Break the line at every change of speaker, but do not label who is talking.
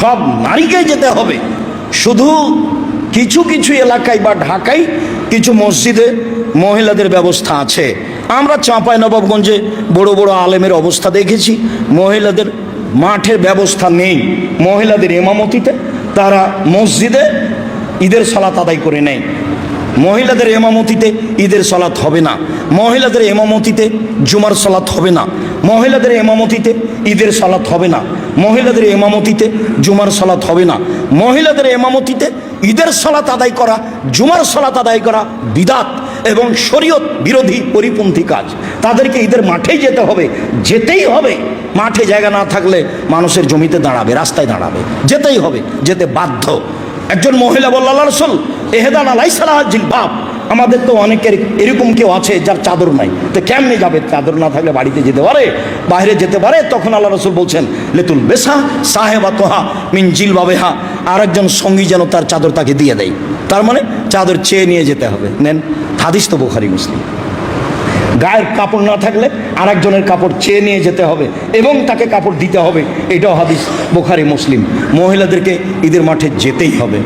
সব নারীকেই যেতে হবে। শুধু কিছু কিছু এলাকায় বা ঢাকায় কিছু মসজিদে মহিলাদের ব্যবস্থা আছে। আমরা চাঁপাইনবাবগঞ্জে বড় বড় আলেমের অবস্থা দেখেছি, মহিলাদের মাঠের ব্যবস্থা নেই। মহিলাদের ইমামতিতে তারা মসজিদে ঈদের সালাত আদায় করে নেয়। মহিলাদের ইমামতিতে ঈদের সালাত হবে না, মহিলাদের ইমামতিতে জুমার সালাত হবে না, মহিলাদের ইমামতিতে ঈদের সালাত হবে না, মহিলাদের ইমামতিতে জুমার সালাত হবে না। মহিলাদের ইমামতিতে ঈদের সালাত আদায় করা, জুমার সালাত আদায় করা বিদআত এবং শরীয়ত বিরোধী পরিপন্থী কাজ। তাদেরকে ঈদের মাঠেই যেতে হবে, যেতেই হবে। মাঠে জায়গা না থাকলে মানুষের জমিতে দাঁড়াবে, রাস্তায় দাঁড়াবে, যেতেই হবে, যেতে বাধ্য। একজন মহিলা বলল, আল্লাহ রাসূল এহদানা লাইসা লাহা জিলবাব, আমাদের তো অনেকের এরকম কেউ আছে যার চাদর নাই, তো কেমনে যাবে? চাদর না থাকলে বাড়িতে যেতে পারে, বাইরে যেতে পারে? তখন আল্লাহ রাসূল বলছেন, লেতুল বেসা সাহেবাতহা মিন জিলবাবিহা, আর একজন সঙ্গী যেন তার চাদর তাকে দিয়ে দেয়। তার মানে চাদর চেয়ে নিয়ে যেতে হবে। নেন, হাদিস তো বুখারী মুসলিম। গায়ের কাপড় না থাকলে আর একজনের কাপড় চেয়ে নিয়ে যেতে হবে এবং তাকে কাপড় দিতে হবে, এটাও হাদিস বুখারী মুসলিম। মহিলাদেরকে ঈদের মাঠে যেতেই হবে।